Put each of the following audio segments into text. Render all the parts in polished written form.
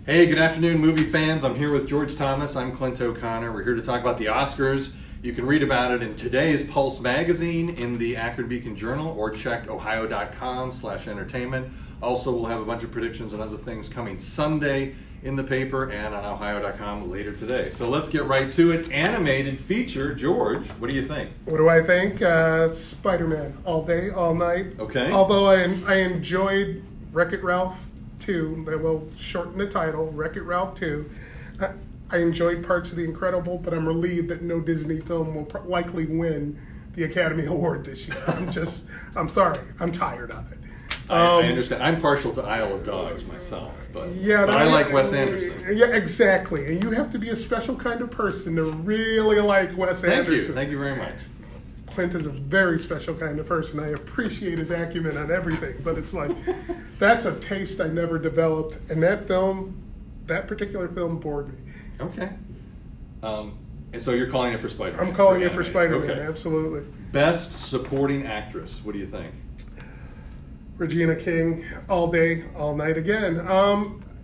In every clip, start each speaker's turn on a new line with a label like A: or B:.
A: Hey, good afternoon, movie fans. I'm here with George Thomas. I'm Clint O'Connor. We're here to talk about the Oscars. You can read about it in today's Pulse magazine, in the Akron Beacon Journal, or check ohio.com/entertainment. Also, we'll have a bunch of predictions and other things coming Sunday in the paper and on ohio.com later today. So let's get right to it. Animated feature. George, what do you think?
B: What do I think? Spider-Man, all day, all night.
A: Okay.
B: Although I enjoyed Wreck-It Ralph 2, they will shorten the title, Wreck-It Ralph 2. I enjoyed parts of The Incredible, but I'm relieved that no Disney film will likely win the Academy Award this year. I'm sorry, I'm tired of it.
A: I understand. I'm partial to Isle of Dogs myself, but I like Wes Anderson.
B: Yeah, exactly. And you have to be a special kind of person to really like Wes Anderson.
A: Thank you very much.
B: Clint is a very special kind of person. I appreciate his acumen on everything, but it's like, that's a taste I never developed. And that particular film bored me.
A: Okay. And so you're calling it for Spider-Man?
B: I'm calling it for Spider-Man, okay. Absolutely.
A: Best Supporting Actress, what do you think?
B: Regina King, all day, all night again.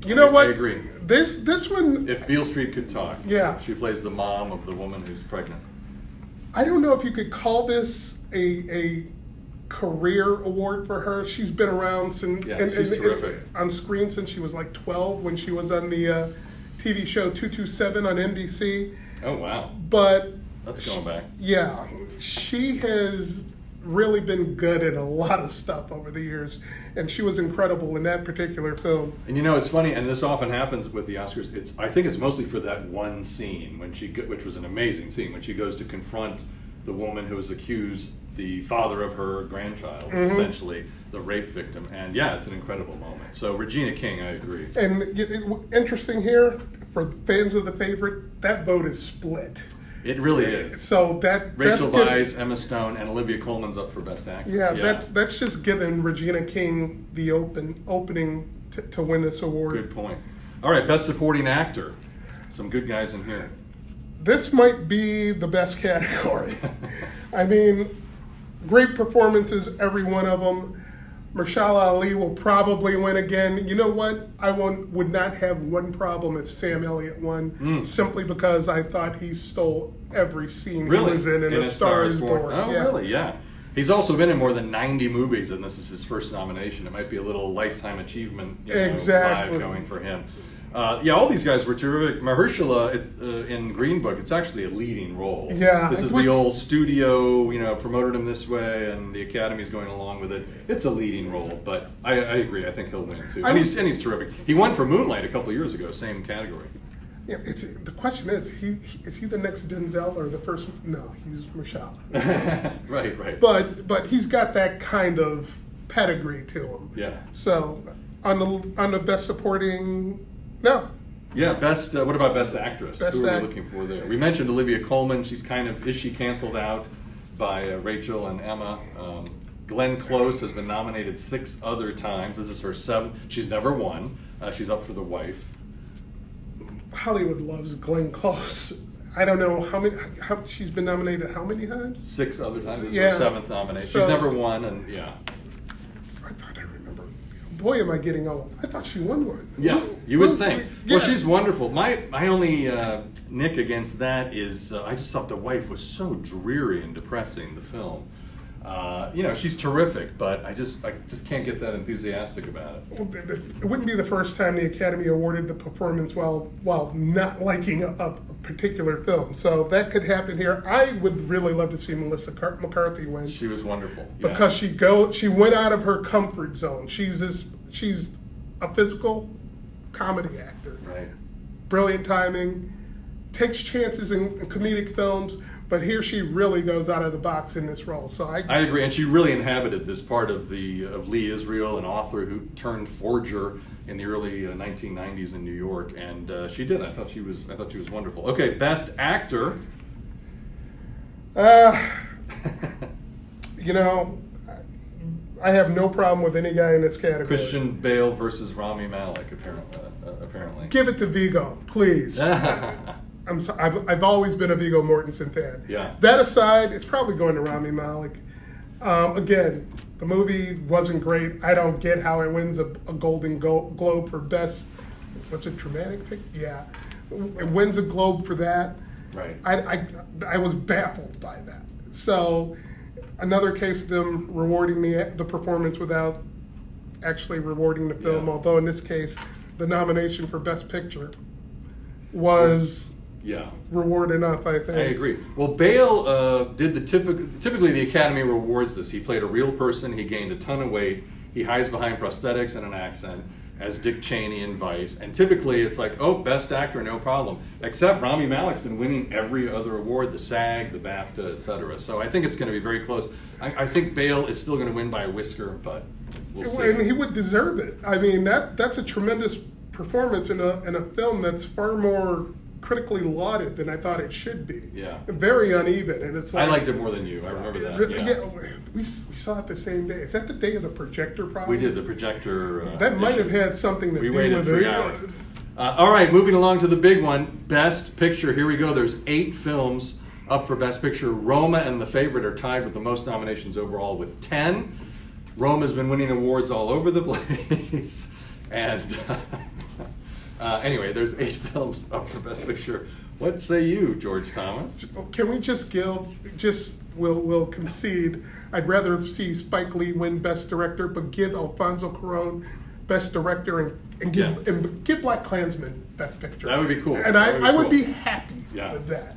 B: You know what?
A: I agree.
B: This one...
A: If Beale Street could talk.
B: Yeah.
A: She plays the mom of the woman who's pregnant.
B: I don't know if you could call this a career award for her. She's been around since
A: she's terrific.
B: On screen since she was like 12 when she was on the TV show 227 on NBC.
A: Oh wow!
B: But
A: that's going back.
B: Yeah, she has really been good at a lot of stuff over the years, and she was incredible in that particular film.
A: And you know, it's funny, and this often happens with the Oscars. I think it's mostly for that one scene which was an amazing scene, when she goes to confront the woman who has accused the father of her grandchild, essentially the rape victim. And yeah, it's an incredible moment. So Regina King, I agree.
B: And interesting here, for fans of The Favorite, that vote is split.
A: It really is.
B: So
A: Rachel Weisz, Emma Stone, and Olivia Colman's up for Best Actress.
B: Yeah, that's just giving Regina King the opening to win this award.
A: Good point. All right, Best Supporting Actor. Some good guys in here.
B: This might be the best category. I mean, great performances, every one of them. Mahershala Ali will probably win again. You know what? I would not have one problem if Sam Elliott won, simply because I thought he stole every scene he was in A Star Is Born.
A: Oh, yeah. Really? Yeah. He's also been in more than 90 movies, and this is his first nomination. It might be a little lifetime achievement vibe going for him. All these guys were terrific. Mahershala, in Green Book, it's actually a leading role.
B: Yeah,
A: this is the old studio, promoted him this way, and the Academy's going along with it. It's a leading role, but I agree. I think he'll win too, and he's terrific. He won for Moonlight a couple of years ago, same category.
B: Yeah, the question is he the next Denzel or the first? No, he's Mahershala.
A: Right.
B: But he's got that kind of pedigree to him.
A: Yeah.
B: So on the Best Supporting. No.
A: Yeah, what about Best Actress? Who are we looking for there? We mentioned Olivia Colman. Is she canceled out by Rachel and Emma? Glenn Close has been nominated 6 other times. This is her 7th. She's never won. She's up for The Wife.
B: Hollywood loves Glenn Close. I don't know how she's been nominated how many times?
A: 6 other times. This is her 7th nomination. She's never won, and yeah.
B: I thought I remember. Boy, am I getting old. I thought she won one.
A: Yeah, you would think. Yeah. Well, she's wonderful. My only nick against that is I just thought The Wife was so dreary and depressing, the film. She's terrific, but I just can't get that enthusiastic about it.
B: Well, it wouldn't be the first time the Academy awarded the performance while not liking a particular film. So that could happen here. I would really love to see Melissa McCarthy win.
A: She was wonderful.
B: Because she went out of her comfort zone. She's a physical comedy actor.
A: Right.
B: Brilliant timing, takes chances in comedic films. But here she really goes out of the box in this role. So I
A: agree, and she really inhabited this part of Lee Israel, an author who turned forger in the early 1990s in New York, and she did. I thought she was wonderful. Okay, Best Actor.
B: I have no problem with any guy in this category.
A: Christian Bale versus Rami Malek, apparently.
B: Give it to Viggo, please. I'm sorry, I've always been a Viggo Mortensen fan.
A: Yeah.
B: That aside, it's probably going to Rami Malek. Again, the movie wasn't great. I don't get how it wins a Golden Globe for Best what's a dramatic pick? Yeah. It wins a Globe for that.
A: Right.
B: I was baffled by that. So another case of them rewarding the performance without actually rewarding the film, although in this case, the nomination for Best Picture was reward enough, I think.
A: I agree. Well, Bale did the typically the Academy rewards this. He played a real person. He gained a ton of weight. He hides behind prosthetics and an accent as Dick Cheney in Vice. And typically it's like, oh, Best Actor, no problem. Except Rami Malek's been winning every other award, the SAG, the BAFTA, etc. So I think it's going to be very close. I think Bale is still going to win by a whisker, but we'll see.
B: And he would deserve it. I mean, that's a tremendous performance in a film that's far more critically lauded than I thought it should be.
A: Yeah.
B: Very uneven, and it's like,
A: I liked it more than you. I remember that.
B: Yeah, we saw it the same day. Is that the day of the projector problem?
A: We did the projector.
B: That might have had something to do with it.
A: We waited 3 hours. All right, moving along to the big one, Best Picture. Here we go. There's 8 films up for Best Picture. Roma and The Favorite are tied with the most nominations overall with 10. Roma's been winning awards all over the place, and. Anyway, there's 8 films up for Best Picture. What say you, George Thomas?
B: Can we we'll concede. I'd rather see Spike Lee win Best Director, but give Alfonso Cuarón Best Director and give Black Klansman Best Picture.
A: That would be cool.
B: And I would be happy with that.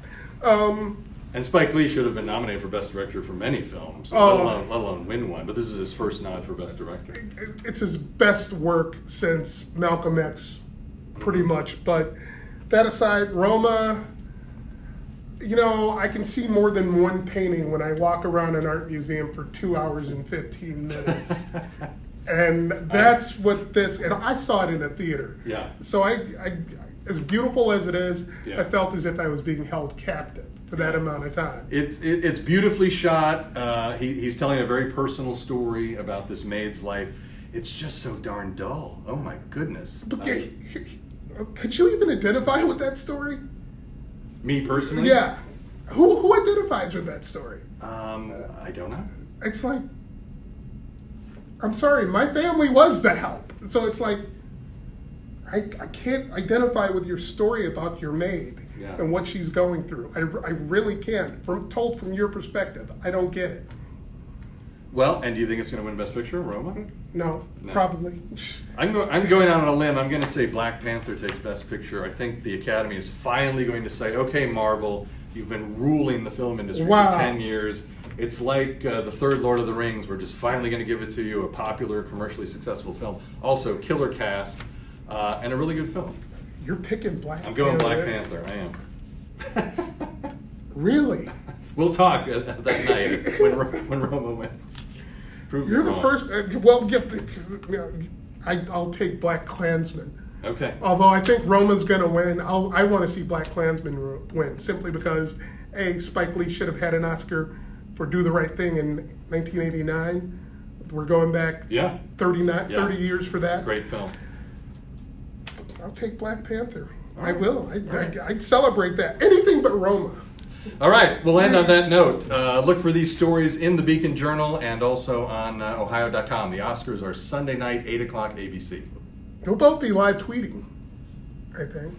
A: And Spike Lee should have been nominated for Best Director for many films, let alone win one. But this is his first nod for Best Director.
B: It's his best work since Malcolm X. Pretty much, but that aside, Roma, I can see more than one painting when I walk around an art museum for 2 hours and 15 minutes. And that's what this, and I saw it in a theater.
A: Yeah.
B: So I as beautiful as it is, I felt as if I was being held captive for that amount of time.
A: It's beautifully shot. He's telling a very personal story about this maid's life. It's just so darn dull. Oh my goodness.
B: But could you even identify with that story?
A: Me personally?
B: Yeah. Who identifies with that story?
A: I don't know.
B: It's like, I'm sorry, my family was the help. So it's like, I can't identify with your story about your maid and what she's going through. I really can't. Told from your perspective, I don't get it.
A: Well, and do you think it's going to win Best Picture, Roma?
B: No, probably.
A: I'm going out on a limb. I'm going to say Black Panther takes Best Picture. I think the Academy is finally going to say, okay, Marvel, you've been ruling the film industry for 10 years. It's like the third Lord of the Rings. We're just finally going to give it to you, a popular, commercially successful film. Also, killer cast, and a really good film.
B: You're picking Black Panther?
A: I'm going Black Panther, I am.
B: Really?
A: We'll talk that night when Roma wins.
B: You're the first. I'll take Black Klansman.
A: Okay.
B: Although I think Roma's going to win, I want to see Black Klansman win simply because Spike Lee should have had an Oscar for Do the Right Thing in 1989. We're going back 30 years for that.
A: Great film.
B: I'll take Black Panther.
A: Right.
B: I will. I'd celebrate that. Anything but Roma.
A: All right, we'll end on that note. Look for these stories in the Beacon Journal and also on Ohio.com. The Oscars are Sunday night, 8 o'clock ABC.
B: We'll both be live tweeting, I think.